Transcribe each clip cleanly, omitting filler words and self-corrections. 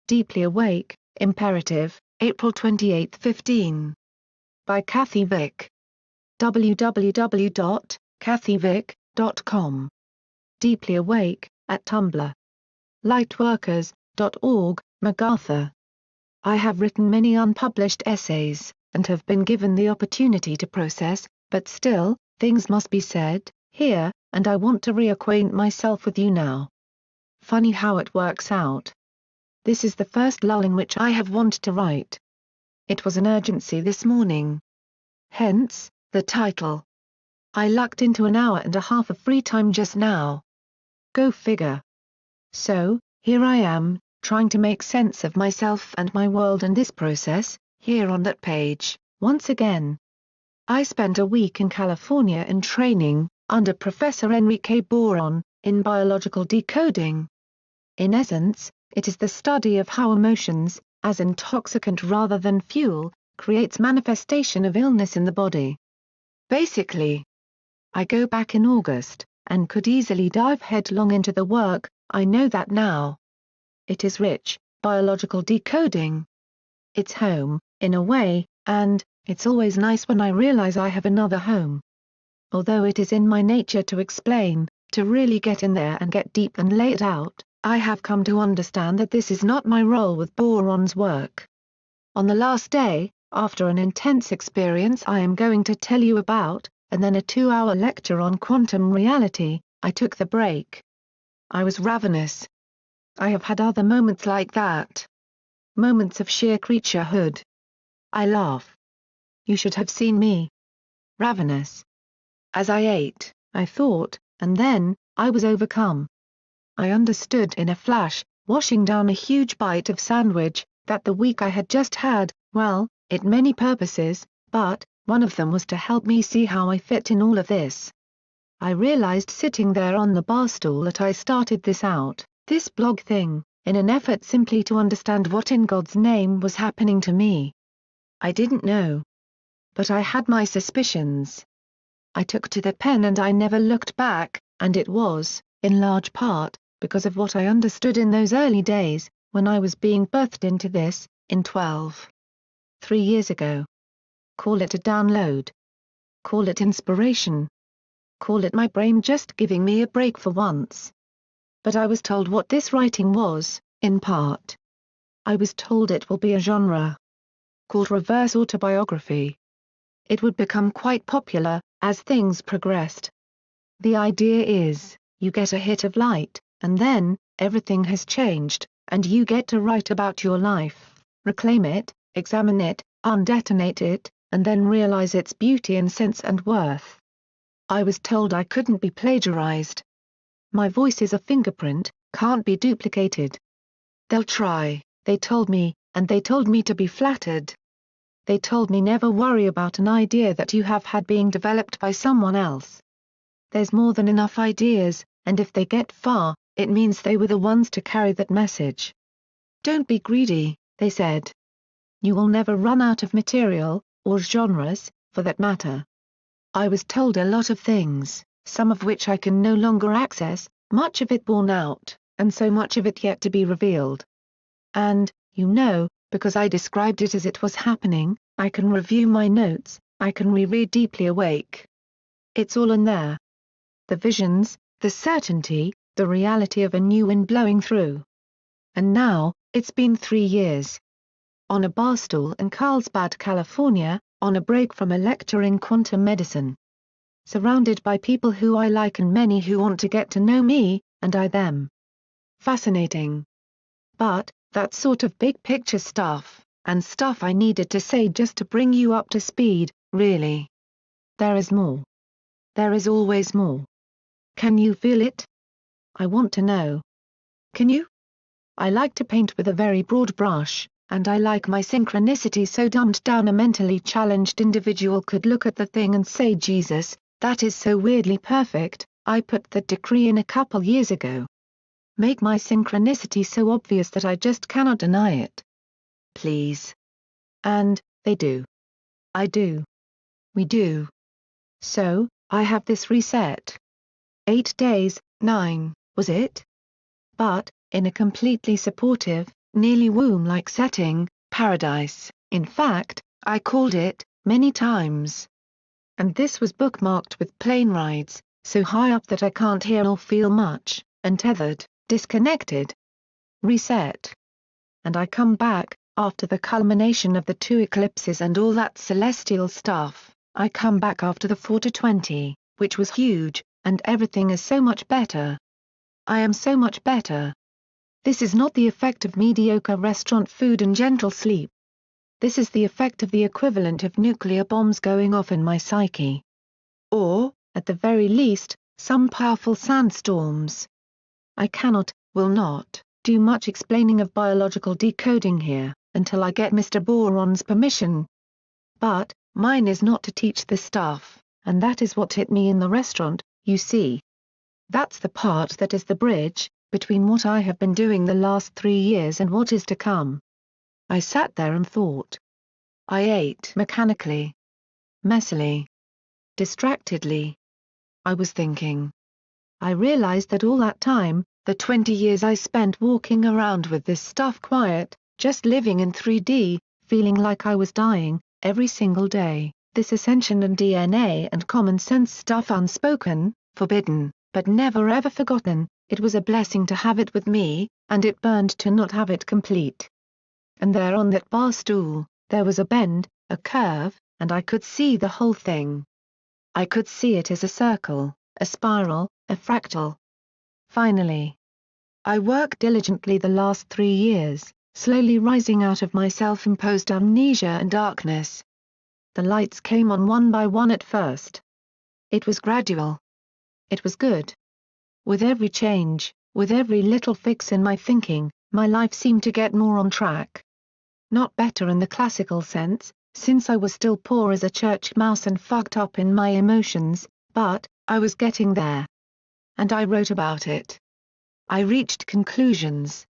Deeply Awake, Imperative, April 28, 15. By Kathy Vick. www.kathyvick.com. Deeply Awake, at Tumblr. Lightworkers.org, MacArthur. I have written many unpublished essays, and have been given the opportunity to process, but still, things must be said, here, and I want to reacquaint myself with you now. Funny how it works out. This is the first lull in which I have wanted to write. It was an urgency this morning. Hence, the title. I lucked into an hour and a half of free time just now. Go figure. So, here I am, trying to make sense of myself and my world and this process, here on that page, once again. I spent a week in California in training, under Professor Enrique Boron, in biological decoding. In essence, it is the study of how emotions, as intoxicant rather than fuel, creates manifestation of illness in the body. Basically, I go back in August, and could easily dive headlong into the work, I know that now. It is rich, biological decoding. It's home, in a way, and it's always nice when I realize I have another home. Although it is in my nature to explain, to really get in there and get deep and lay it out, I have come to understand that this is not my role with Boron's work. On the last day, after an intense experience I am going to tell you about, and then a 2-hour lecture on quantum reality, I took the break. I was ravenous. I have had other moments like that. Moments of sheer creaturehood. I laugh. You should have seen me. Ravenous. As I ate, I thought, and then, I was overcome. I understood in a flash, washing down a huge bite of sandwich, that the week I had just had, well, it many purposes, but, one of them was to help me see how I fit in all of this. I realized sitting there on the bar stool that I started this out, this blog thing, in an effort simply to understand what in God's name was happening to me. I didn't know. But I had my suspicions. I took to the pen and I never looked back, and it was, in large part, because of what I understood in those early days, when I was being birthed into this, in 3 years ago. Call it a download. Call it inspiration. Call it my brain just giving me a break for once. But I was told what this writing was, in part. I was told it will be a genre called reverse autobiography. It would become quite popular, as things progressed. The idea is, you get a hit of light, and then, everything has changed, and you get to write about your life, reclaim it, examine it, undetonate it, and then realize its beauty and sense and worth. I was told I couldn't be plagiarized. My voice is a fingerprint, can't be duplicated. They'll try, they told me, and they told me to be flattered. They told me never worry about an idea that you have had being developed by someone else. There's more than enough ideas, and if they get far, it means they were the ones to carry that message. Don't be greedy, they said. You will never run out of material, or genres, for that matter. I was told a lot of things, some of which I can no longer access, much of it borne out, and so much of it yet to be revealed. And, you know, because I described it as it was happening, I can review my notes, I can reread Deeply Awake. It's all in there. The visions, the certainty, the reality of a new wind blowing through. And now, it's been 3 years. On a bar stool in Carlsbad, California, on a break from a lecture in quantum medicine. Surrounded by people who I like and many who want to get to know me, and I them. Fascinating. But, that sort of big picture stuff, and stuff I needed to say just to bring you up to speed, really. There is more. There is always more. Can you feel it? I want to know. Can you? I like to paint with a very broad brush, and I like my synchronicity so dumbed down a mentally challenged individual could look at the thing and say Jesus, that is so weirdly perfect, I put that decree in a couple years ago. Make my synchronicity so obvious that I just cannot deny it. Please. And, they do. I do. We do. So, I have this reset. 8 days, 9, was it? But, in a completely supportive, Nearly womb-like setting, paradise, in fact, I called it, many times. And this was bookmarked with plane rides, so high up that I can't hear or feel much, untethered, disconnected. Reset. And I come back, after the culmination of the 2 eclipses and all that celestial stuff, I come back after the 4 to 20, which was huge, and everything is so much better. I am so much better. This is not the effect of mediocre restaurant food and gentle sleep. This is the effect of the equivalent of nuclear bombs going off in my psyche. Or, at the very least, some powerful sandstorms. I cannot, will not, do much explaining of biological decoding here, until I get Mr. Boron's permission. But, mine is not to teach the stuff, and that is what hit me in the restaurant, you see. That's the part that is the bridge, between what I have been doing the last 3 years and what is to come. I sat there and thought. I ate mechanically. Messily. Distractedly. I was thinking. I realized that all that time, the 20 years I spent walking around with this stuff quiet, just living in 3D, feeling like I was dying, every single day, this ascension and DNA and common sense stuff unspoken, forbidden, but never ever forgotten, it was a blessing to have it with me, and it burned to not have it complete. And there on that bar stool, there was a bend, a curve, and I could see the whole thing. I could see it as a circle, a spiral, a fractal. Finally. I worked diligently the last 3 years, slowly rising out of my self-imposed amnesia and darkness. The lights came on one by one at first. It was gradual. It was good. With every change, with every little fix in my thinking, my life seemed to get more on track. Not better in the classical sense, since I was still poor as a church mouse and fucked up in my emotions, but, I was getting there. And I wrote about it. I reached conclusions.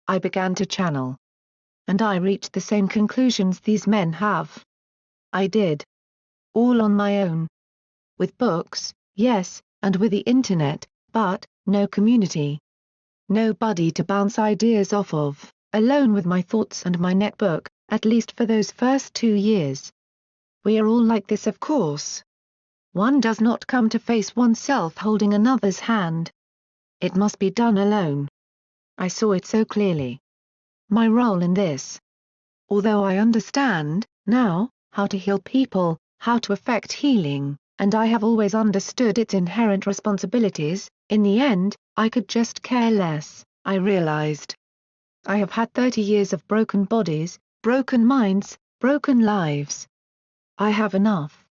I began to channel. And I reached the same conclusions these men have. I did. All on my own. With books, yes, and with the internet, but, no community. Nobody to bounce ideas off of, alone with my thoughts and my netbook, at least for those first 2 years. We are all like this, of course. One does not come to face oneself holding another's hand. It must be done alone. I saw it so clearly. My role in this. Although I understand, now, how to heal people, how to effect healing, and I have always understood its inherent responsibilities, in the end, I could just care less, I realized. I have had 30 years of broken bodies, broken minds, broken lives. I have enough.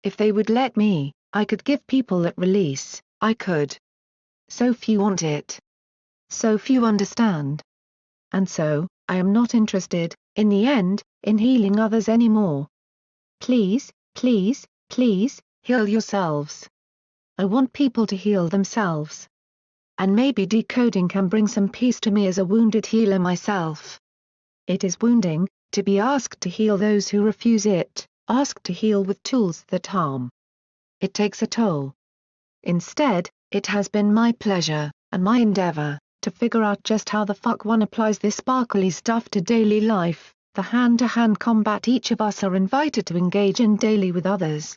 If they would let me, I could give people that release, I could. So few want it. So few understand. And so, I am not interested, in the end, in healing others anymore. Please, please, please, heal yourselves. I want people to heal themselves. And maybe decoding can bring some peace to me as a wounded healer myself. It is wounding, to be asked to heal those who refuse it, asked to heal with tools that harm. It takes a toll. Instead, it has been my pleasure, and my endeavor, to figure out just how the fuck one applies this sparkly stuff to daily life, the hand-to-hand combat each of us are invited to engage in daily with others.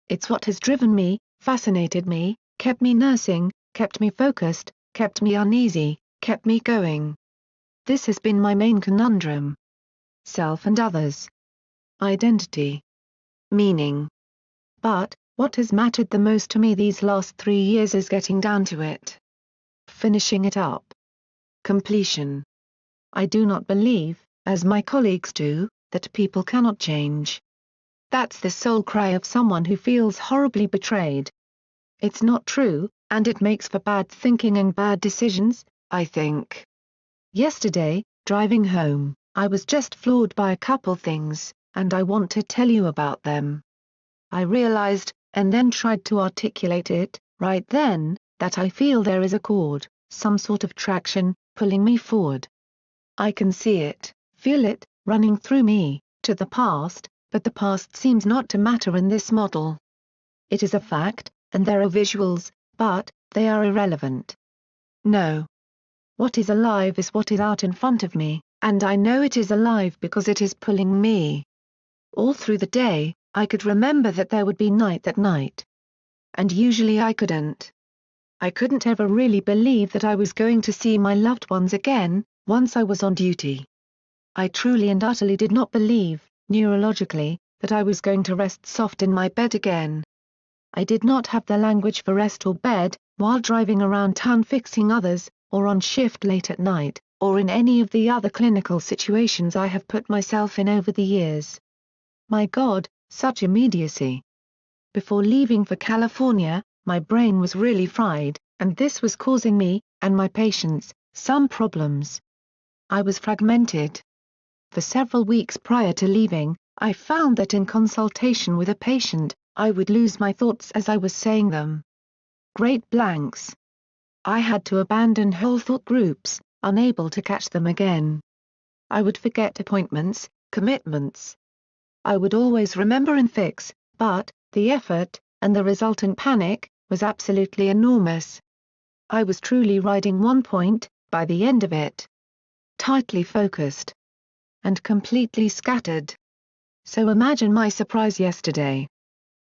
It's what has driven me, fascinated me, kept me nursing, kept me focused, kept me uneasy, kept me going. This has been my main conundrum. Self and others. Identity. Meaning. But, what has mattered the most to me these last 3 years is getting down to it. Finishing it up. Completion. I do not believe, as my colleagues do, that people cannot change. That's the soul cry of someone who feels horribly betrayed. It's not true, and it makes for bad thinking and bad decisions, I think. Yesterday, driving home, I was just floored by a couple things, and I want to tell you about them. I realized, and then tried to articulate it, right then, that I feel there is a cord, some sort of traction, pulling me forward. I can see it, feel it, running through me, to the past, but the past seems not to matter in this model. It is a fact, and there are visuals, but, they are irrelevant. No. What is alive is what is out in front of me, and I know it is alive because it is pulling me. All through the day, I could remember that there would be night that night. And usually I couldn't. I couldn't ever really believe that I was going to see my loved ones again, once I was on duty. I truly and utterly did not believe, neurologically, that I was going to rest soft in my bed again. I did not have the language for rest or bed, while driving around town fixing others, or on shift late at night, or in any of the other clinical situations I have put myself in over the years. My God, such immediacy. Before leaving for California, my brain was really fried, and this was causing me, and my patients, some problems. I was fragmented. For several weeks prior to leaving, I found that in consultation with a patient, I would lose my thoughts as I was saying them. Great blanks. I had to abandon whole thought groups, unable to catch them again. I would forget appointments, commitments. I would always remember and fix, but, the effort, and the resultant panic, was absolutely enormous. I was truly riding one point, by the end of it. Tightly focused. And completely scattered. So imagine my surprise yesterday.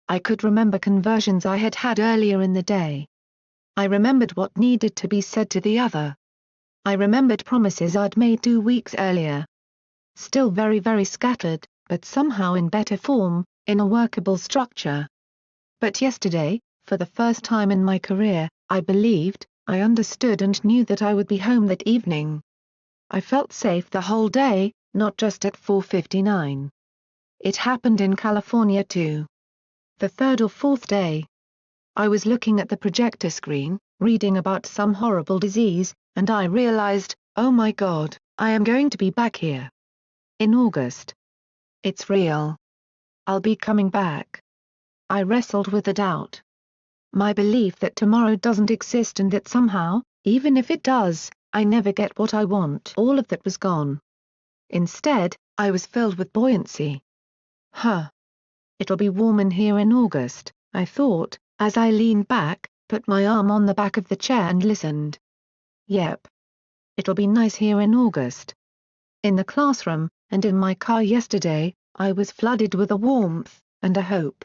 I could remember conversions I had had earlier in the day. I remembered what needed to be said to the other. I remembered promises I'd made 2 weeks earlier. Still very, very scattered, but somehow in better form, in a workable structure. But yesterday, for the first time in my career, I believed, I understood and knew that I would be home that evening. I felt safe the whole day, not just at 4:59. It happened in California too. The third or fourth day. I was looking at the projector screen, reading about some horrible disease, and I realized, oh my God, I am going to be back here. In August. It's real. I'll be coming back. I wrestled with the doubt. My belief that tomorrow doesn't exist and that somehow, even if it does, I never get what I want. All of that was gone. Instead, I was filled with buoyancy. It'll be warm in here in August, I thought, as I leaned back, put my arm on the back of the chair and listened. Yep. It'll be nice here in August. In the classroom, and in my car yesterday, I was flooded with a warmth, and a hope.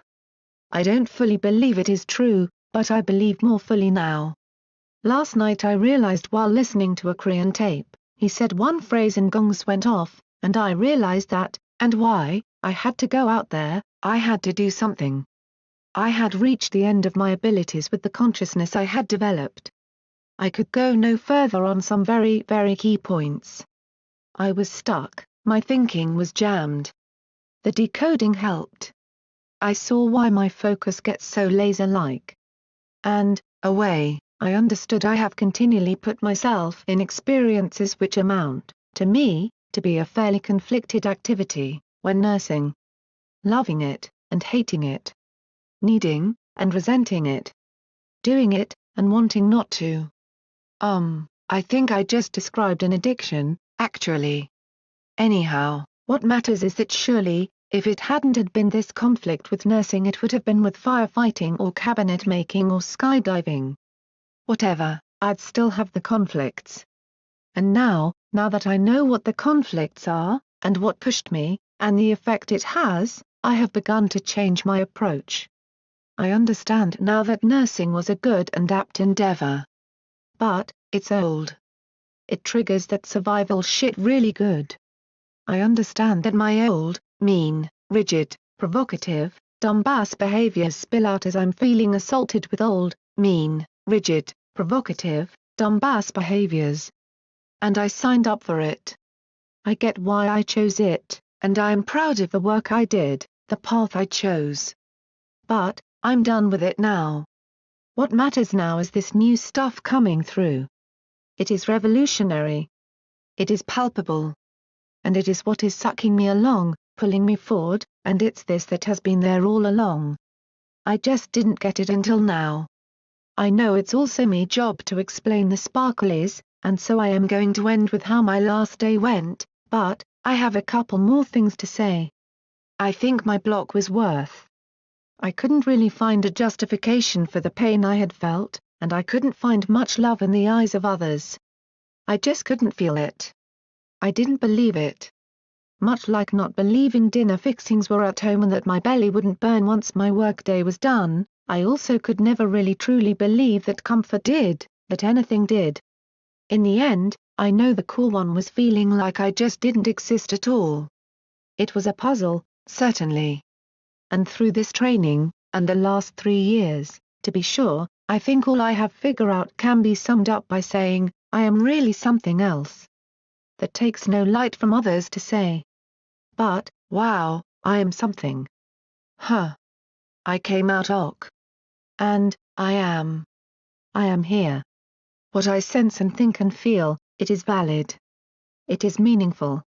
I don't fully believe it is true, but I believe more fully now. Last night I realized while listening to a Korean tape, he said one phrase and gongs went off, and I realized that, and why, I had to go out there, I had to do something. I had reached the end of my abilities with the consciousness I had developed. I could go no further on some very, very key points. I was stuck, my thinking was jammed. The decoding helped. I saw why my focus gets so laser-like. And, away, I understood I have continually put myself in experiences which amount, to me, to be a fairly conflicted activity, when nursing. Loving it, and hating it. Needing, and resenting it. Doing it, and wanting not to. I think I just described an addiction, actually. Anyhow, what matters is that surely, if it hadn't had been this conflict with nursing, it would have been with firefighting or cabinet making or skydiving. Whatever, I'd still have the conflicts. And now that I know what the conflicts are, and what pushed me, and the effect it has, I have begun to change my approach. I understand now that nursing was a good and apt endeavor. But, it's old. It triggers that survival shit really good. I understand that my old, mean, rigid, provocative, dumbass behaviors spill out as I'm feeling assaulted with old, mean, rigid, provocative, dumbass behaviors. And I signed up for it. I get why I chose it, and I am proud of the work I did, the path I chose. But, I'm done with it now. What matters now is this new stuff coming through. It is revolutionary. It is palpable. And it is what is sucking me along, pulling me forward, and it's this that has been there all along. I just didn't get it until now. I know it's also my job to explain the sparklies, and so I am going to end with how my last day went, but, I have a couple more things to say. I think my block was worth. I couldn't really find a justification for the pain I had felt, and I couldn't find much love in the eyes of others. I just couldn't feel it. I didn't believe it. Much like not believing dinner fixings were at home and that my belly wouldn't burn once my workday was done, I also could never really truly believe that comfort did, that anything did. In the end, I know the core one was feeling like I just didn't exist at all. It was a puzzle, certainly. And through this training, and the last 3 years, to be sure, I think all I have figured out can be summed up by saying, I am really something else. That takes no light from others to say. But, wow, I am something. Huh. I came out ok. And, I am. I am here. What I sense and think and feel, it is valid. It is meaningful.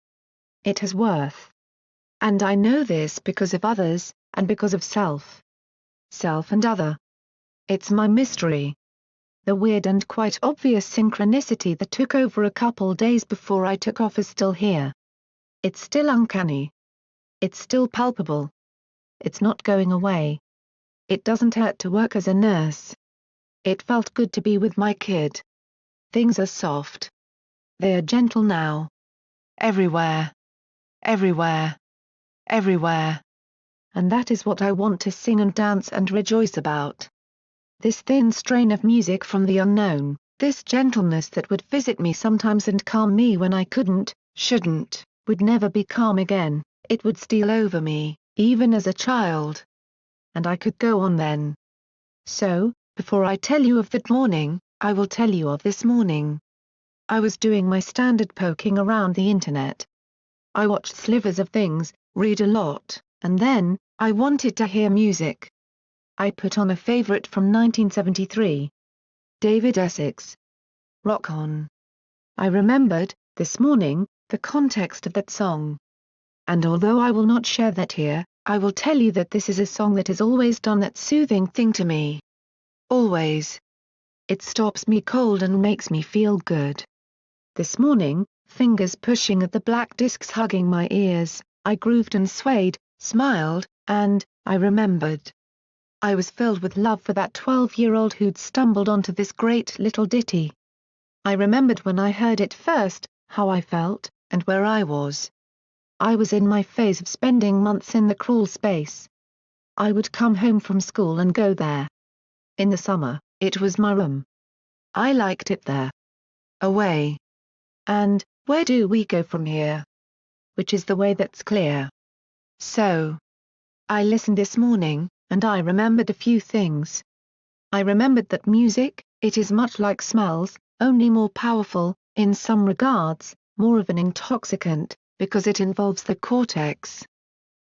It has worth. And I know this because of others, and because of self. Self and other. It's my mystery. The weird and quite obvious synchronicity that took over a couple days before I took off is still here. It's still uncanny. It's still palpable. It's not going away. It doesn't hurt to work as a nurse. It felt good to be with my kid. Things are soft. They are gentle now. Everywhere. Everywhere. Everywhere. And that is what I want to sing and dance and rejoice about. This thin strain of music from the unknown, this gentleness that would visit me sometimes and calm me when I couldn't, shouldn't, would never be calm again, it would steal over me, even as a child. And I could go on then. So, before I tell you of that morning, I will tell you of this morning. I was doing my standard poking around the internet. I watched slivers of things, read a lot, and then, I wanted to hear music. I put on a favorite from 1973. David Essex. Rock On. I remembered, this morning, the context of that song. And although I will not share that here, I will tell you that this is a song that has always done that soothing thing to me. Always. It stops me cold and makes me feel good. This morning, fingers pushing at the black discs hugging my ears, I grooved and swayed, smiled, and, I remembered. I was filled with love for that 12-year-old who'd stumbled onto this great little ditty. I remembered when I heard it first, how I felt, and where I was. I was in my phase of spending months in the crawl space. I would come home from school and go there. In the summer, it was my room. I liked it there. Away. And, where do we go from here? Which is the way that's clear. So. I listened this morning, and I remembered a few things. I remembered that music, it is much like smells, only more powerful, in some regards, more of an intoxicant, because it involves the cortex.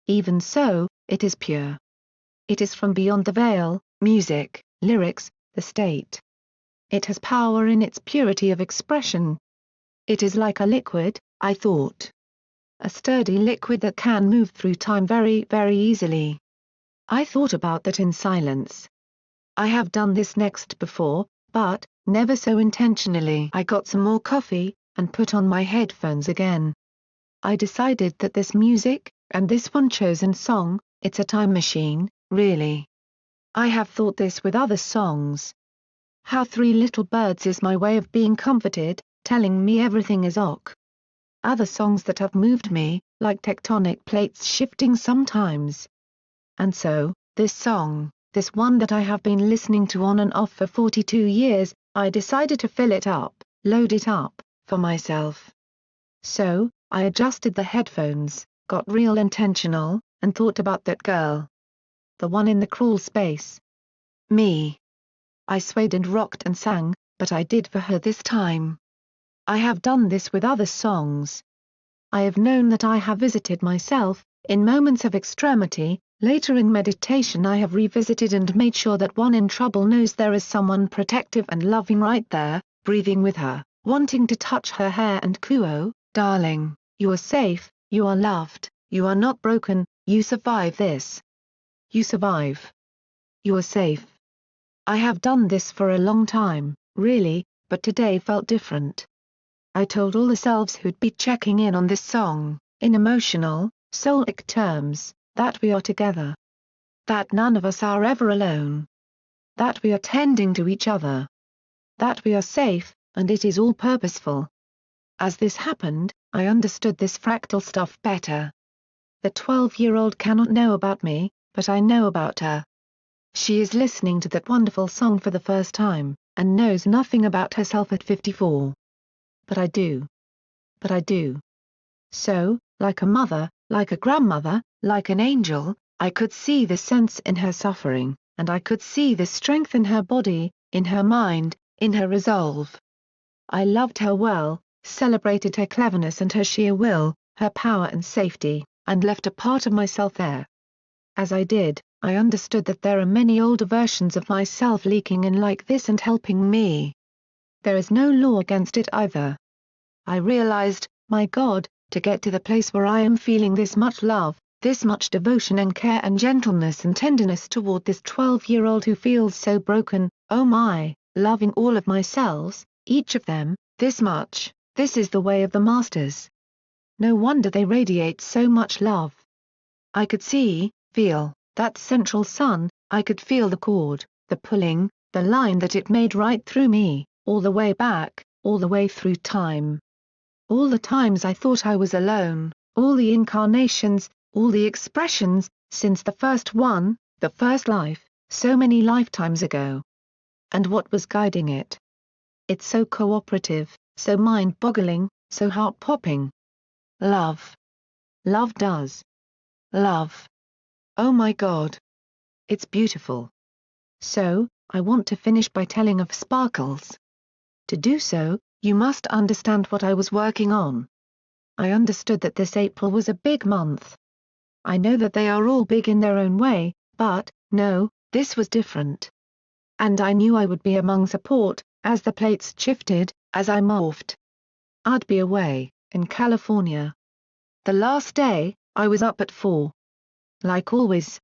Even so, it is pure. It is from beyond the veil, music, lyrics, the state. It has power in its purity of expression. It is like a liquid, I thought. A sturdy liquid that can move through time very, very easily. I thought about that in silence. I have done this next before, but, never so intentionally. I got some more coffee, and put on my headphones again. I decided that this music, and this one chosen song, it's a time machine, really. I have thought this with other songs. How Three Little Birds is my way of being comforted, telling me everything is ok. Other songs that have moved me, like tectonic plates shifting sometimes. And so, this song, this one that I have been listening to on and off for 42 years, I decided to fill it up, load it up, for myself. So, I adjusted the headphones, got real intentional, and thought about that girl. The one in the crawl space. Me. I swayed and rocked and sang, but I did for her this time. I have done this with other songs. I have known that I have visited myself, in moments of extremity, later in meditation I have revisited and made sure that one in trouble knows there is someone protective and loving right there, breathing with her, wanting to touch her hair and coo, "Oh, darling, you are safe, you are loved, you are not broken, you survive this. You survive. You are safe." I have done this for a long time, really, but today felt different. I told all the selves who'd be checking in on this song, in emotional, soulic terms, that we are together. That none of us are ever alone. That we are tending to each other. That we are safe, and it is all purposeful. As this happened, I understood this fractal stuff better. The 12-year-old cannot know about me, but I know about her. She is listening to that wonderful song for the first time, and knows nothing about herself at 54. But I do. But I do. So, like a mother, like a grandmother, like an angel, I could see the sense in her suffering, and I could see the strength in her body, in her mind, in her resolve. I loved her well, celebrated her cleverness and her sheer will, her power and safety, and left a part of myself there. As I did, I understood that there are many older versions of myself leaking in like this and helping me. There is no law against it either. I realized, my God, to get to the place where I am feeling this much love, this much devotion and care and gentleness and tenderness toward this 12-year-old who feels so broken, oh my, loving all of my selves, each of them, this much, this is the way of the masters. No wonder they radiate so much love. I could see, feel, that central sun, I could feel the cord, the pulling, the line that it made right through me, all the way back, all the way through time. All the times I thought I was alone, all the incarnations, all the expressions, since the first one, the first life, so many lifetimes ago. And what was guiding it? It's so cooperative, so mind-boggling, so heart-popping. Love. Love does. Love. Oh my God. It's beautiful. So, I want to finish by telling of Sparkles. To do so, you must understand what I was working on. I understood that this April was a big month. I know that they are all big in their own way, but, no, this was different. And I knew I would be among support, as the plates shifted, as I morphed. I'd be away, in California. The last day, I was up at 4. Like always.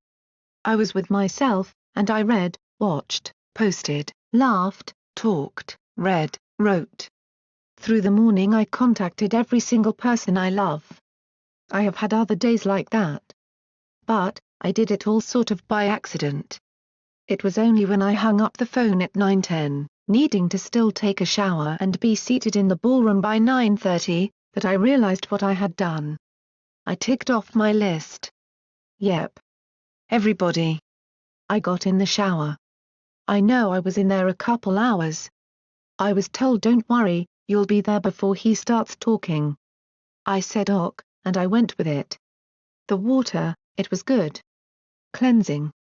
I was with myself, and I read, watched, posted, laughed, talked, read, wrote. Through the morning I contacted every single person I love. I have had other days like that. But, I did it all sort of by accident. It was only when I hung up the phone at 9:10, needing to still take a shower and be seated in the ballroom by 9:30, that I realized what I had done. I ticked off my list. Yep. Everybody. I got in the shower. I know I was in there a couple hours. I was told don't worry, you'll be there before he starts talking. I said ok, and I went with it. The water, it was good. Cleansing.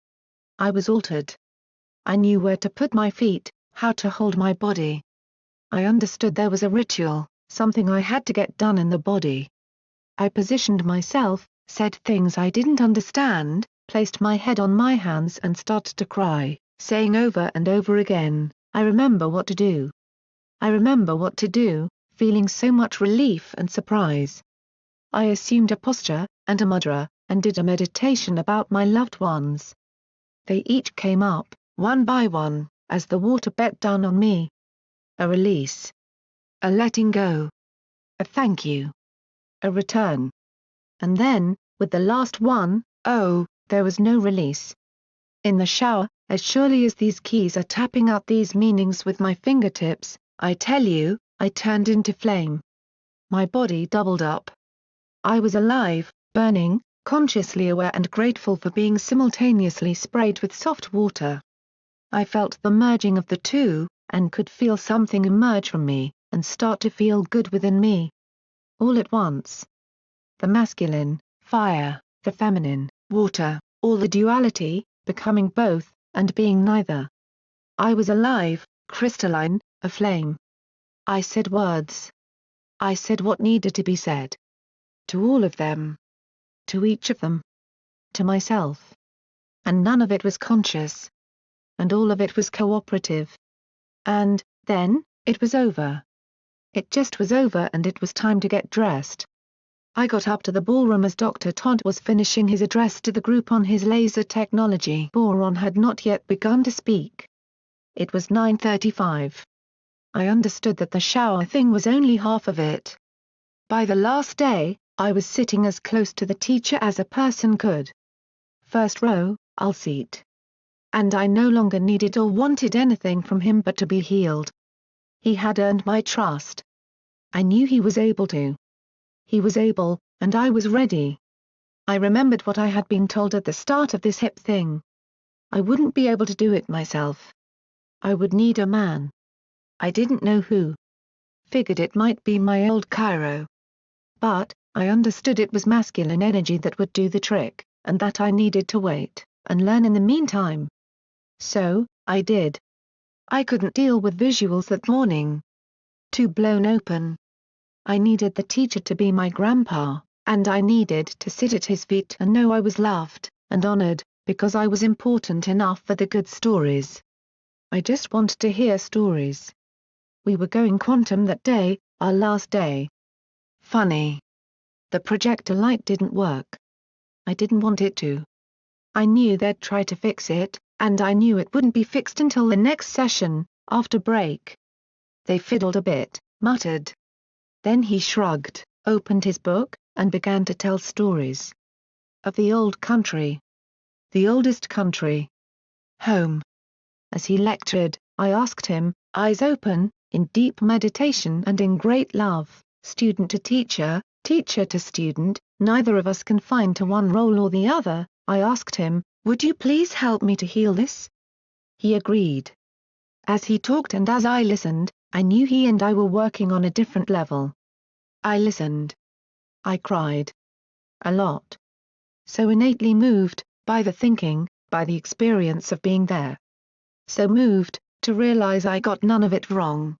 I was altered. I knew where to put my feet, how to hold my body. I understood there was a ritual, something I had to get done in the body. I positioned myself, said things I didn't understand, placed my head on my hands and started to cry, saying over and over again, I remember what to do. I remember what to do, feeling so much relief and surprise. I assumed a posture, and a mudra, and did a meditation about my loved ones. They each came up, one by one, as the water beat down on me. A release. A letting go. A thank you. A return. And then, with the last one, oh, there was no release. In the shower, as surely as these keys are tapping out these meanings with my fingertips, I tell you, I turned into flame. My body doubled up. I was alive, burning, consciously aware and grateful for being simultaneously sprayed with soft water. I felt the merging of the two, and could feel something emerge from me, and start to feel good within me. All at once. The masculine, fire, the feminine, water, all the duality, becoming both, and being neither. I was alive, crystalline, aflame. I said words. I said what needed to be said. To all of them. To each of them. To myself. And none of it was conscious. And all of it was cooperative. And, then, it was over. It just was over and it was time to get dressed. I got up to the ballroom as Dr. Todd was finishing his address to the group on his laser technology. Boron had not yet begun to speak. It was 9:35. I understood that the shower thing was only half of it. By the last day, I was sitting as close to the teacher as a person could. First row, I'll seat. And I no longer needed or wanted anything from him but to be healed. He had earned my trust. I knew he was able to. He was able, and I was ready. I remembered what I had been told at the start of this hip thing. I wouldn't be able to do it myself. I would need a man. I didn't know who. Figured it might be my old Cairo. But, I understood it was masculine energy that would do the trick, and that I needed to wait, and learn in the meantime. So, I did. I couldn't deal with visuals that morning. Too blown open. I needed the teacher to be my grandpa, and I needed to sit at his feet and know I was loved, and honored, because I was important enough for the good stories. I just wanted to hear stories. We were going quantum that day, our last day. Funny. The projector light didn't work. I didn't want it to. I knew they'd try to fix it, and I knew it wouldn't be fixed until the next session, after break. They fiddled a bit, muttered. Then he shrugged, opened his book, and began to tell stories. Of the old country. The oldest country. Home. As he lectured, I asked him, eyes open, in deep meditation and in great love, student to teacher to student, neither of us confined to one role or the other, I asked him, would you please help me to heal this? He agreed. As he talked and as I listened, I knew he and I were working on a different level. I listened. I cried. A lot. So innately moved, by the thinking, by the experience of being there. So moved, to realize I got none of it wrong.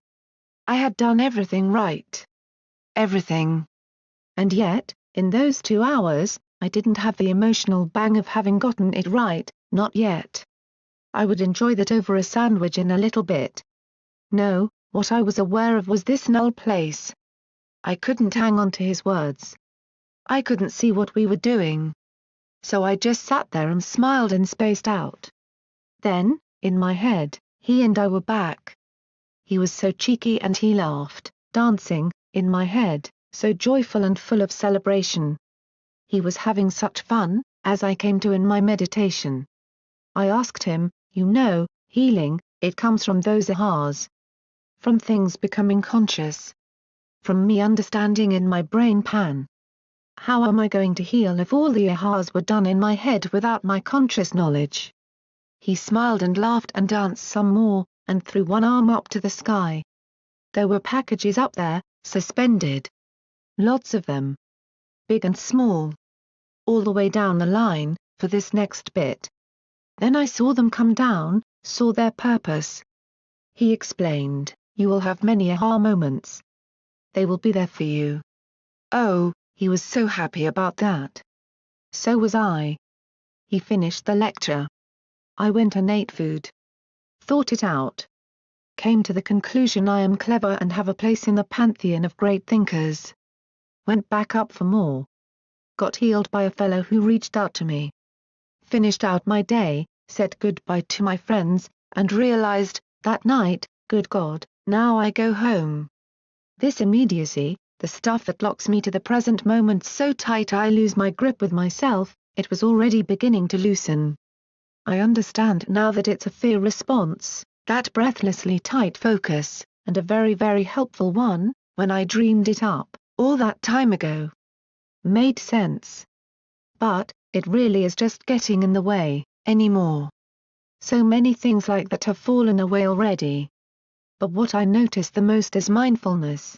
I had done everything right. Everything. And yet, in those 2 hours, I didn't have the emotional bang of having gotten it right, not yet. I would enjoy that over a sandwich in a little bit. No, what I was aware of was this null place. I couldn't hang on to his words. I couldn't see what we were doing. So I just sat there and smiled and spaced out. Then, in my head, he and I were back. He was so cheeky and he laughed, dancing, in my head, so joyful and full of celebration. He was having such fun, as I came to in my meditation. I asked him, you know, healing, it comes from those ahas. From things becoming conscious. From me understanding in my brain pan. How am I going to heal if all the ahas were done in my head without my conscious knowledge? He smiled and laughed and danced some more, and threw one arm up to the sky. There were packages up there, suspended. Lots of them. Big and small. All the way down the line, for this next bit. Then I saw them come down, saw their purpose. He explained, you will have many aha moments. They will be there for you. Oh, he was so happy about that. So was I. He finished the lecture. I went and ate food. Thought it out. Came to the conclusion I am clever and have a place in the pantheon of great thinkers. Went back up for more. Got healed by a fellow who reached out to me. Finished out my day, said goodbye to my friends, and realized, that night, good God, now I go home. This immediacy, the stuff that locks me to the present moment so tight I lose my grip with myself, it was already beginning to loosen. I understand now that it's a fear response, that breathlessly tight focus, and a very very helpful one, when I dreamed it up, all that time ago. Made sense. But, it really is just getting in the way, anymore. So many things like that have fallen away already. But what I notice the most is mindfulness.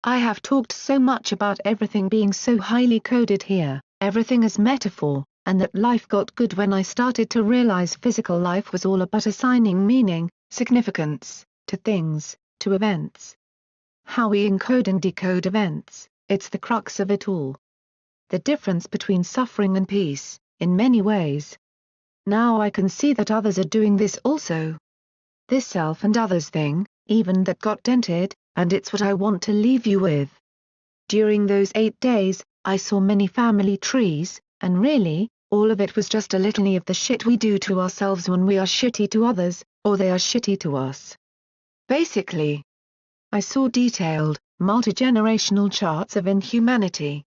I have talked so much about everything being so highly coded here, everything as metaphor, and that life got good when I started to realize physical life was all about assigning meaning, significance, to things, to events. How we encode and decode events, it's the crux of it all. The difference between suffering and peace, in many ways. Now I can see that others are doing this also. This self and others thing, even that got dented, and it's what I want to leave you with. During those 8 days, I saw many family trees, and really, all of it was just a litany of the shit we do to ourselves when we are shitty to others, or they are shitty to us. Basically. I saw detailed, multi-generational charts of inhumanity.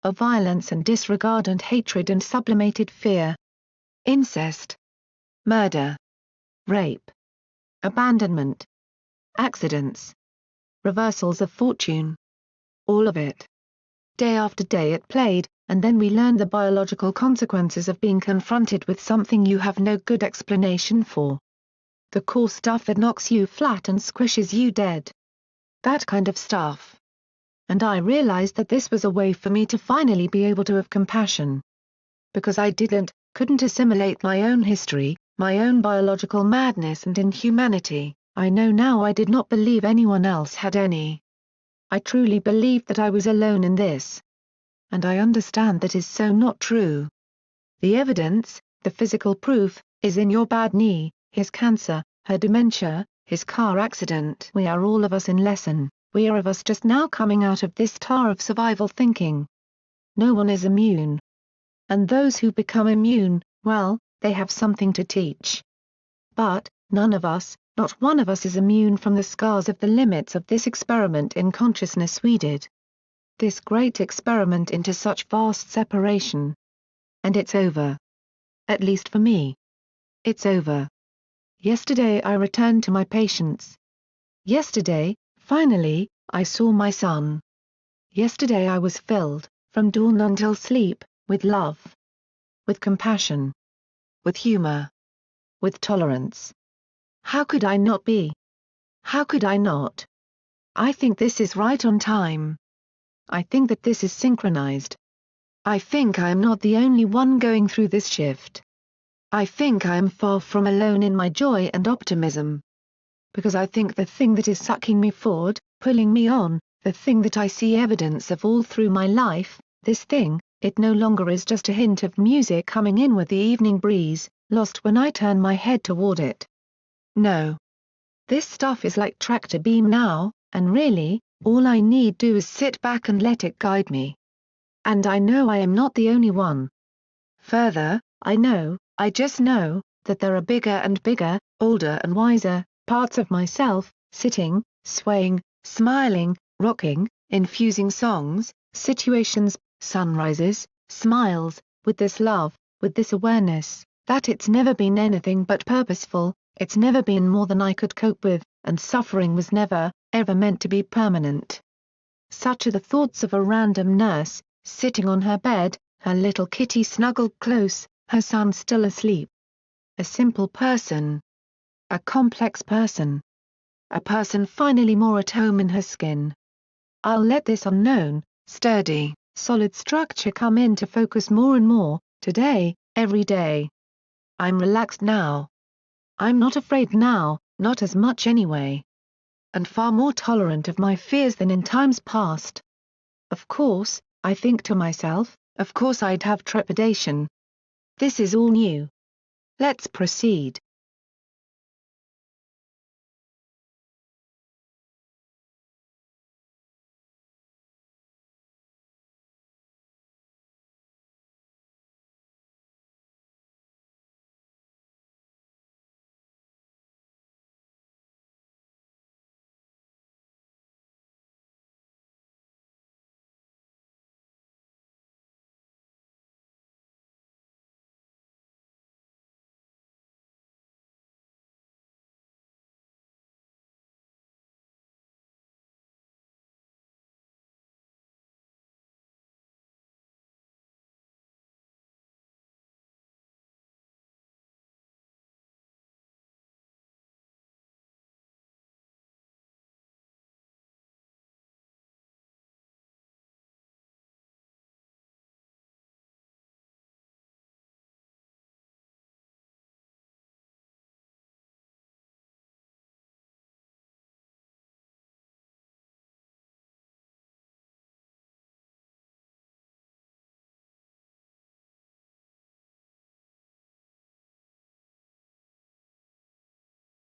Of violence and disregard and hatred and sublimated fear. Incest. Murder. Rape. Abandonment. Accidents. reversals of fortune. All of it. Day after day it played, and then we learned the biological consequences of being confronted with something you have no good explanation for. The core stuff that knocks you flat and squishes you dead. That kind of stuff. And I realized that this was a way for me to finally be able to have compassion. Because I couldn't assimilate my own history, my own biological madness and inhumanity, I know now I did not believe anyone else had any. I truly believed that I was alone in this. And I understand that is so not true. The evidence, the physical proof, is in your bad knee, his cancer, her dementia, his car accident. We are all of us in lesson, we are of us just now coming out of this tar of survival thinking. No one is immune. And those who become immune, well, they have something to teach. But, none of us, not one of us is immune from the scars of the limits of this experiment in consciousness we did. This great experiment into such vast separation. And it's over. At least for me. It's over. Yesterday I returned to my patients. Yesterday, finally, I saw my son. Yesterday I was filled, from dawn until sleep, with love. With compassion. With humor. With tolerance. How could I not be? How could I not? I think this is right on time. I think that this is synchronized. I think I am not the only one going through this shift. I think I am far from alone in my joy and optimism. Because I think the thing that is sucking me forward, pulling me on, the thing that I see evidence of all through my life, this thing, it no longer is just a hint of music coming in with the evening breeze, lost when I turn my head toward it. No. This stuff is like tractor beam now, and really, all I need do is sit back and let it guide me. And I know I am not the only one. Further, I just know, that there are bigger and bigger, older and wiser, parts of myself, sitting, swaying, smiling, rocking, infusing songs, situations, sunrises, smiles, with this love, with this awareness, that it's never been anything but purposeful, it's never been more than I could cope with, and suffering was never, ever meant to be permanent. Such are the thoughts of a random nurse, sitting on her bed, her little kitty snuggled close, her son still asleep. A simple person. A complex person. A person finally more at home in her skin. I'll let this unknown, sturdy, solid structure come into focus more and more, today, every day. I'm relaxed now. I'm not afraid now, not as much anyway. And far more tolerant of my fears than in times past. Of course, I think to myself, of course I'd have trepidation. This is all new. Let's proceed.